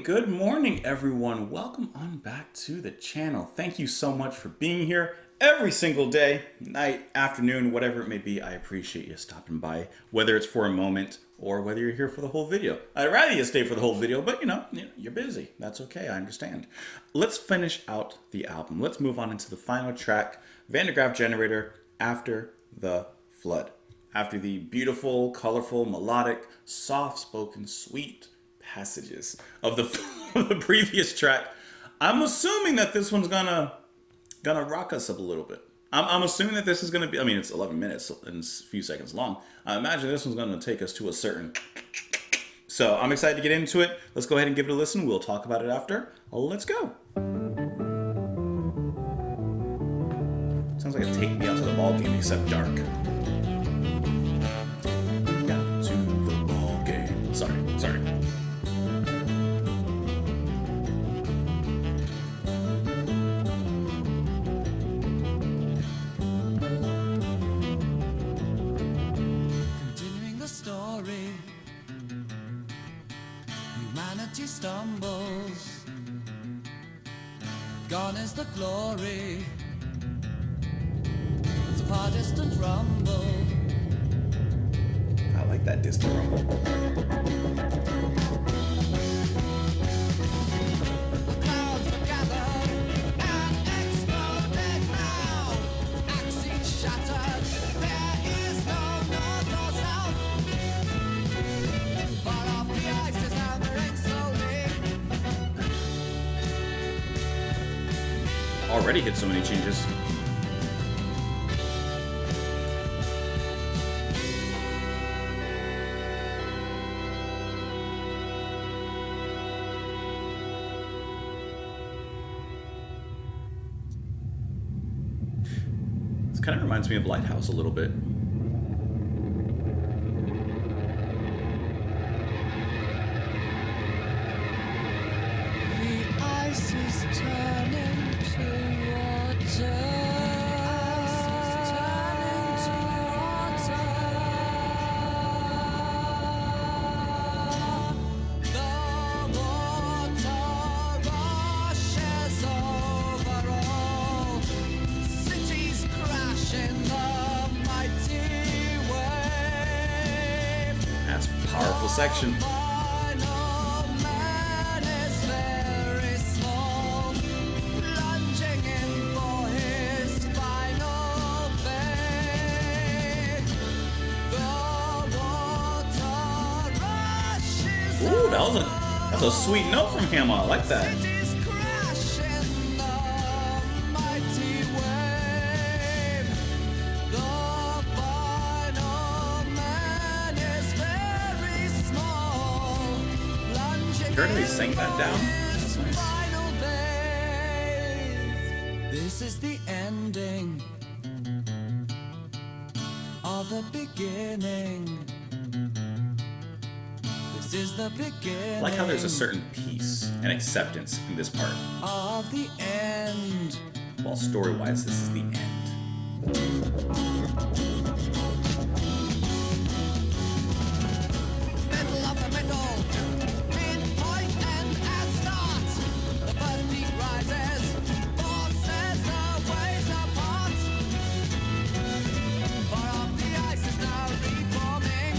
Good morning, everyone. Welcome on back to the channel. Thank you so much for being here every single day, night, afternoon, whatever it may be. I appreciate you stopping by, whether it's for a moment or whether you're here for the whole video. I'd rather you stay for the whole video, but you're busy. That's okay, I understand. Let's finish out the album. Let's move on into the final track, Graaf Generator, After the Flood. After the beautiful, colorful, melodic, soft-spoken, sweet passages of the previous track, I'm assuming that this one's gonna rock us up a little bit. I'm assuming that this is gonna be, I mean, it's 11 minutes and a few seconds long. I imagine this one's gonna take us to a certain, so I'm excited to get into it. Let's go ahead and give it a listen. We'll talk about it after. Let's go. Sounds like a Take Me Out to the Ball Game, except dark. Out to the ball game. Sorry. Humanity stumbles, gone is the glory, it's a far distant rumble. I like that distant rumble. The clouds have gathered and exploded now, axes shattered, there is no north or south, far off the ice is hammering slowly. Already hit so many changes. This kind of reminds me of Lighthouse a little bit. The ice is turning to water. The water rushes over all. Cities crash in the mighty wave. That's a powerful section. Final man is very small, plunging in for his final fate. The water rushes Ooh, that's a sweet note from him. I like that. cities crash in the mighty wave. The final man is very small, plunging You heard me sing that down? That's nice. final days. This is the ending of the beginning. This is the beginning. I like how there's a certain peace and acceptance in this part. of the end. While story-wise, this is the end. Middle of the middle, midpoint and at start. The first peak rises, forces the waves apart. Far off the ice is now reforming.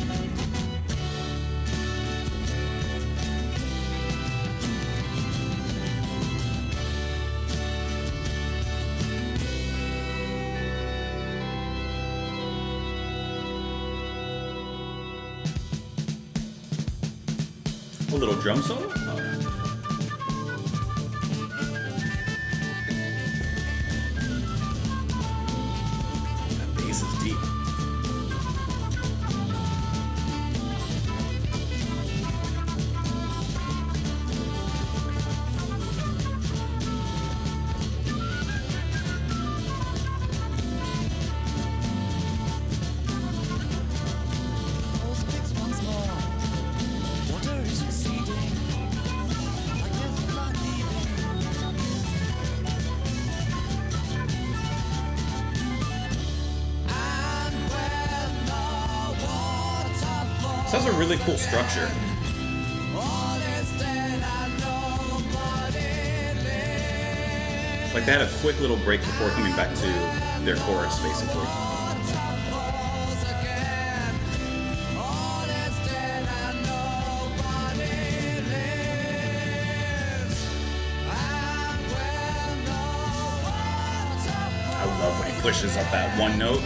A little drum solo? Oh, no. That bass is deep. Pulse picks once more. Water is receding. So that's a really cool structure. All is dead and nobody lives. Like they had a quick little break before coming back to their chorus, basically. I love when he pushes up that one note.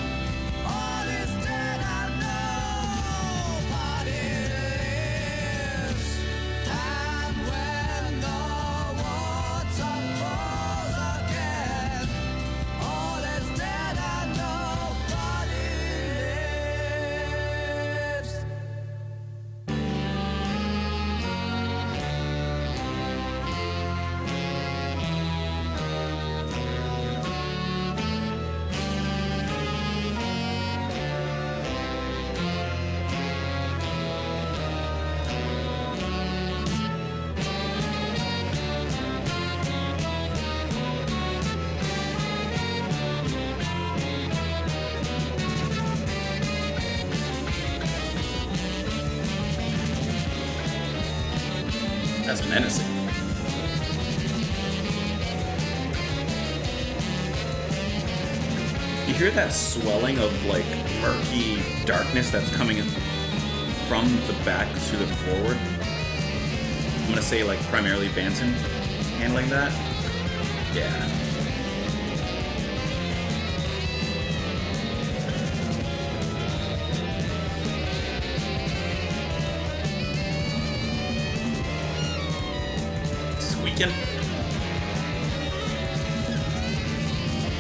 That's menacing. You hear that swelling of like murky darkness that's coming from the back to the forward. I'm gonna say like primarily Banton handling that. Yeah. Squeaking.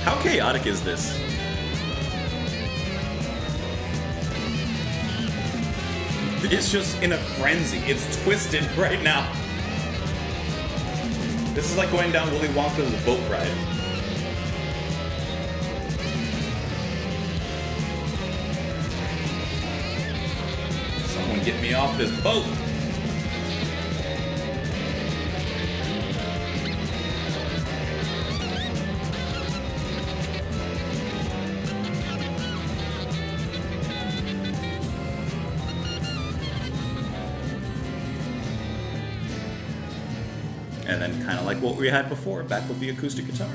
How chaotic is this? It's just in a frenzy. It's twisted right now. This is like going down Willy Wonka's boat ride. Someone get me off this boat. And then kind of like what we had before, back with the acoustic guitar.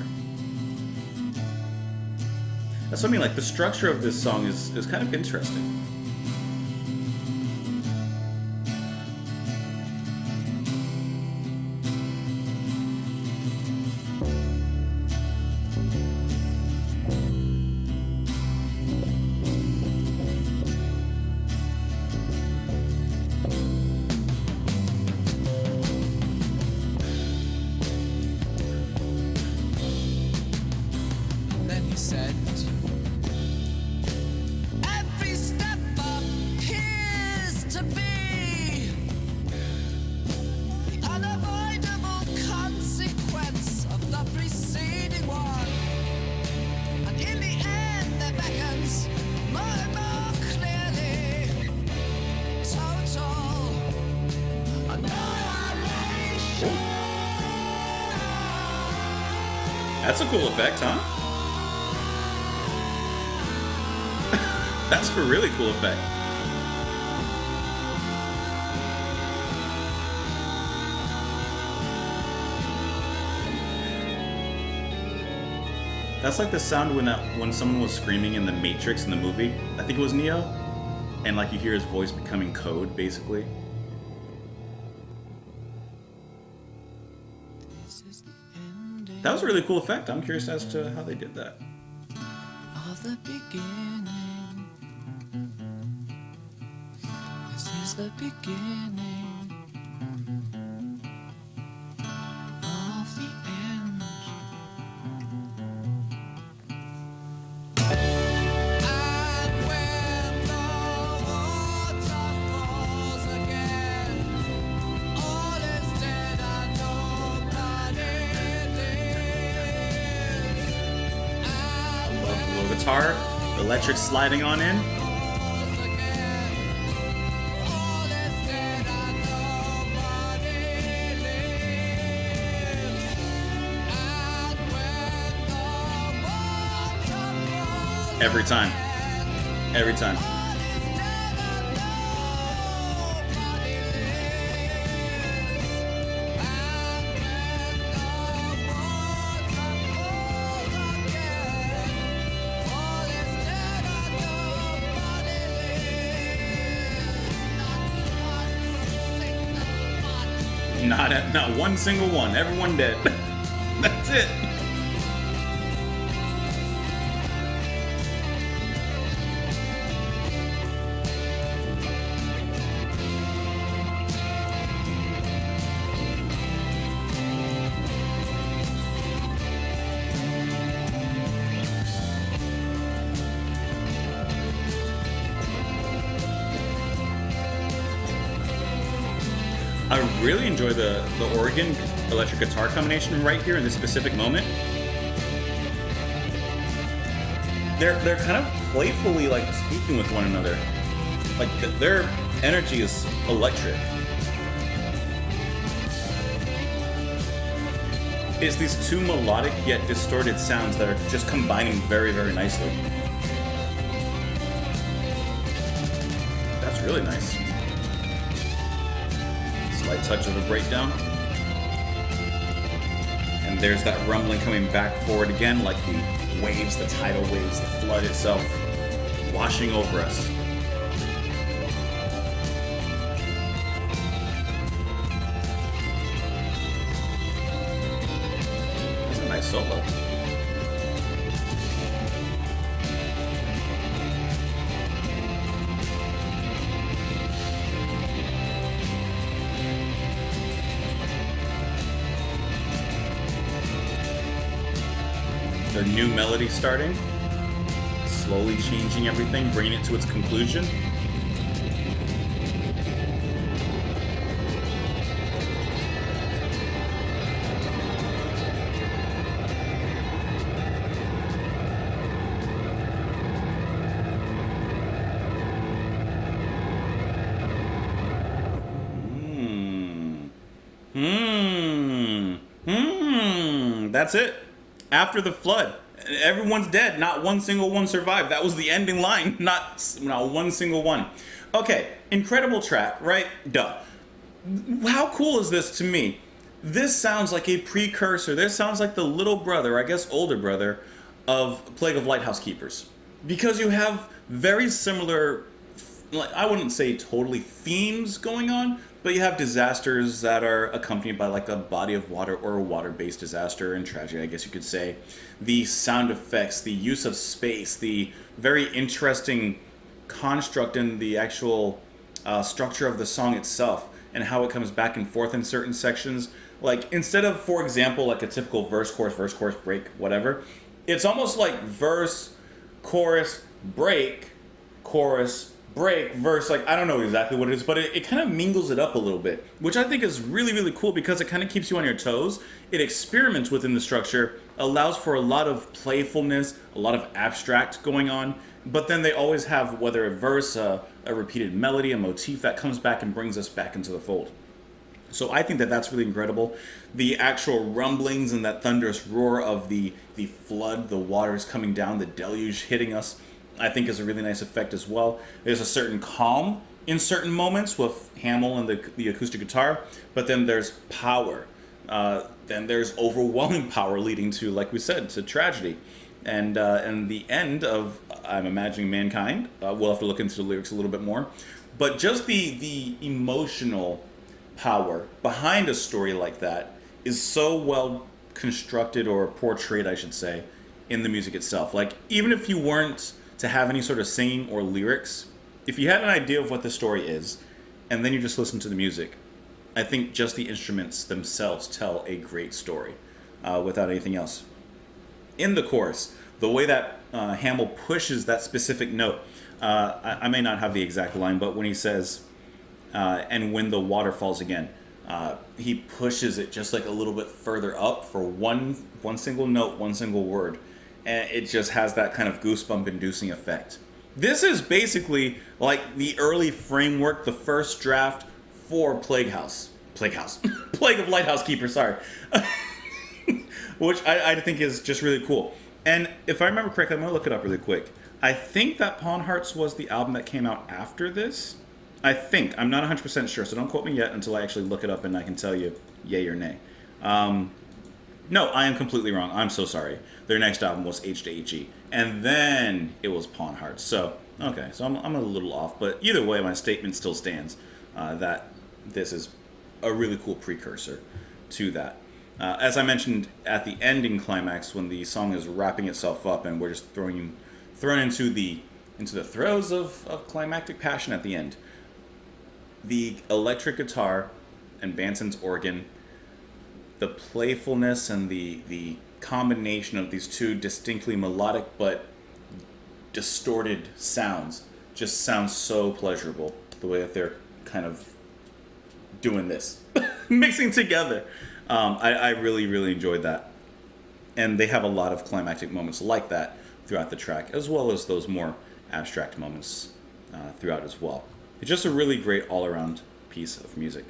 That's what I mean, like the structure of this song is kind of interesting. Then he said, every step up appears to be the unavoidable consequence of the preceding one. And in the end, there beckons more and more clearly total annihilation. That's a cool effect, huh? That's a really cool effect. That's like the sound when someone was screaming in the Matrix in the movie. I think it was Neo, and like you hear his voice becoming code, basically. That was a really cool effect. I'm curious as to how they did that. Of the beginning. This is the beginning of the end. And when the water falls again, all is dead and nobody lives. Love the little guitar, the electric sliding on in. Every time. Every time. Not one single one. Everyone dead. That's it. I really enjoy the organ electric guitar combination right here in this specific moment. They're kind of playfully like speaking with one another. Like their energy is electric. It's these two melodic yet distorted sounds that are just combining very, very nicely. That's really nice. Slight touch of a breakdown. And there's that rumbling coming back forward again, like the waves, the tidal waves, the flood itself washing over us. That's a nice solo. Their new melody starting, slowly changing everything, bringing it to its conclusion. That's it. After the flood, everyone's dead. Not one single one survived. That was the ending line. Not one single one. Okay, incredible track, right? Duh. How cool is this to me? This sounds like a precursor. This sounds like the little brother, I guess older brother, of Plague of Lighthouse Keepers. Because you have very similar, like, I wouldn't say totally themes going on, but you have disasters that are accompanied by like a body of water or a water-based disaster and tragedy, I guess you could say. The sound effects, the use of space, the very interesting construct in the actual structure of the song itself and how it comes back and forth in certain sections. Like instead of, for example, like a typical verse, chorus, break, whatever, it's almost like verse, chorus, break, chorus, break, verse, like I don't know exactly what it is, but it kind of mingles it up a little bit, which I think is really, really cool because it kind of keeps you on your toes. It experiments within the structure, allows for a lot of playfulness, a lot of abstract going on, but then they always have, whether a verse, a repeated melody, a motif that comes back and brings us back into the fold. So I think that that's really incredible. The actual rumblings and that thunderous roar of the flood, the waters coming down, the deluge hitting us, I think is a really nice effect as well. There's a certain calm in certain moments with Hamill and the acoustic guitar, but then there's power. Then there's overwhelming power leading to, like we said, to tragedy. And the end of, I'm imagining, Mankind. We'll have to look into the lyrics a little bit more. But just the emotional power behind a story like that is so well constructed, or portrayed, I should say, in the music itself. Like, even if you weren't to have any sort of singing or lyrics, if you had an idea of what the story is, and then you just listen to the music, I think just the instruments themselves tell a great story without anything else. In the chorus, the way that Hamill pushes that specific note, I may not have the exact line, but when he says, and when the water falls again, he pushes it just like a little bit further up for one single note, one single word. And it just has that kind of goosebump-inducing effect. This is basically like the early framework, the first draft for Plague of Lighthouse Keeper, sorry. Which I think is just really cool. And if I remember correctly, I'm going to look it up really quick. I think that Pawn Hearts was the album that came out after this. I think. I'm not 100% sure, so don't quote me yet until I actually look it up and I can tell you yay or nay. No, I am completely wrong. I'm so sorry. Their next album was H to H-E. And then it was Pawn Hearts. So, okay. So I'm a little off. But either way, my statement still stands that this is a really cool precursor to that. As I mentioned at the ending climax, when the song is wrapping itself up and we're just thrown into the throes of climactic passion at the end, the electric guitar and Banson's organ, the playfulness and the combination of these two distinctly melodic but distorted sounds just sounds so pleasurable. The way that they're kind of doing this, mixing together. I really, really enjoyed that. And they have a lot of climactic moments like that throughout the track, as well as those more abstract moments throughout as well. It's just a really great all-around piece of music.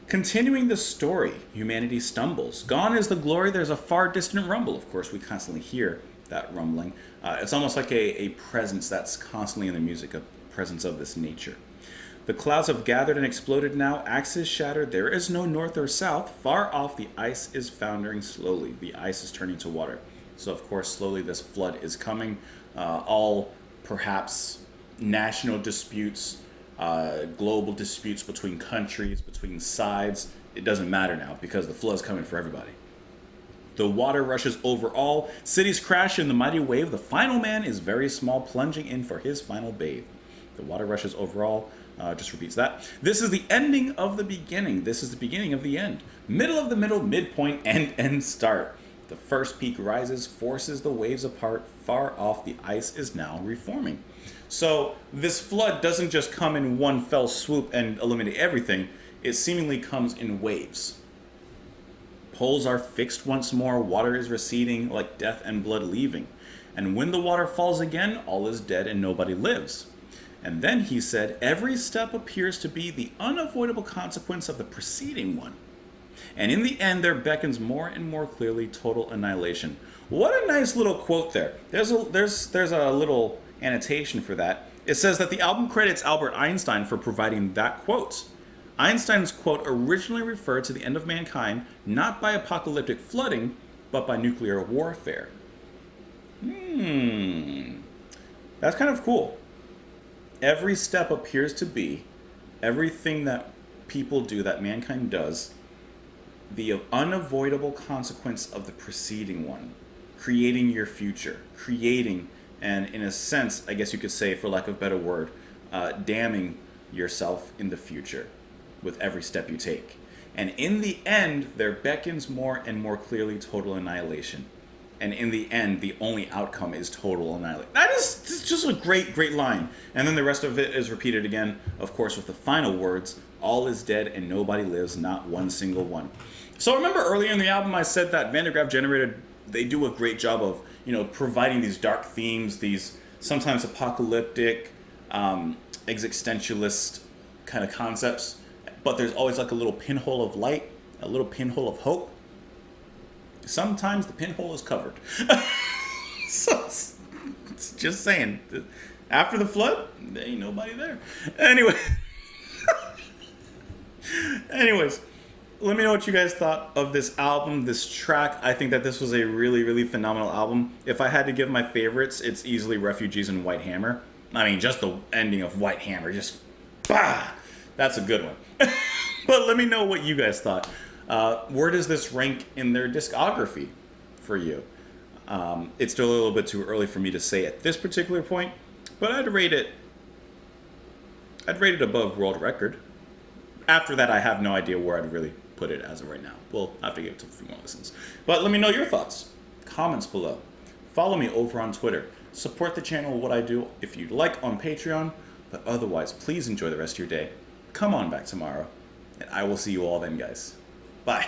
Continuing the story, humanity stumbles. Gone is the glory, there's a far distant rumble. Of course, we constantly hear that rumbling. It's almost like a presence that's constantly in the music, a presence of this nature. The clouds have gathered and exploded now, axes shattered, there is no north or south. Far off, the ice is foundering slowly. The ice is turning to water. So, of course, slowly this flood is coming. All perhaps national disputes, global disputes between countries, between sides. It doesn't matter now because the flood's coming for everybody. The water rushes over all. Cities crash in the mighty wave. The final man is very small, plunging in for his final bathe. The water rushes over all. Just repeats that. This is the ending of the beginning. This is the beginning of the end. Middle of the middle, midpoint, end start. The first peak rises, forces the waves apart. Far off, the ice is now reforming. So this flood doesn't just come in one fell swoop and eliminate everything. It seemingly comes in waves. Poles are fixed once more. Water is receding like death and blood leaving. And when the water falls again, all is dead and nobody lives. And then he said, every step appears to be the unavoidable consequence of the preceding one. And in the end, there beckons more and more clearly total annihilation. What a nice little quote there. There's a little annotation for that. It says that the album credits Albert Einstein for providing that quote. Einstein's quote originally referred to the end of mankind, not by apocalyptic flooding, but by nuclear warfare. That's kind of cool. Every step appears to be, everything that people do, that mankind does, the unavoidable consequence of the preceding one. Creating your future. Creating, and in a sense, I guess you could say, for lack of a better word, damning yourself in the future with every step you take. And in the end, there beckons more and more clearly total annihilation. And in the end, the only outcome is total annihilation. That is just a great, great line. And then the rest of it is repeated again, of course, with the final words, all is dead and nobody lives, not one single one. So remember earlier in the album, I said that Van der Graaf Generated, they do a great job of, providing these dark themes, these sometimes apocalyptic, existentialist kind of concepts. But there's always like a little pinhole of light, a little pinhole of hope. Sometimes the pinhole is covered. So it's just saying, after the flood, there ain't nobody there. Anyways, let me know what you guys thought of this album, this track. I think that this was a really, really phenomenal album. If I had to give my favorites, it's easily Refugees and White Hammer. I mean, just the ending of White Hammer, just bah! That's a good one. But let me know what you guys thought. Where does this rank in their discography for you? It's still a little bit too early for me to say at this particular point, but I'd rate it above World Record. After that, I have no idea where I'd really put it as of right now. We'll have to give it to a few more listens. But let me know your thoughts. Comments below. Follow me over on Twitter. Support the channel, what I do, if you'd like, on Patreon. But otherwise, please enjoy the rest of your day. Come on back tomorrow, and I will see you all then, guys. Bye.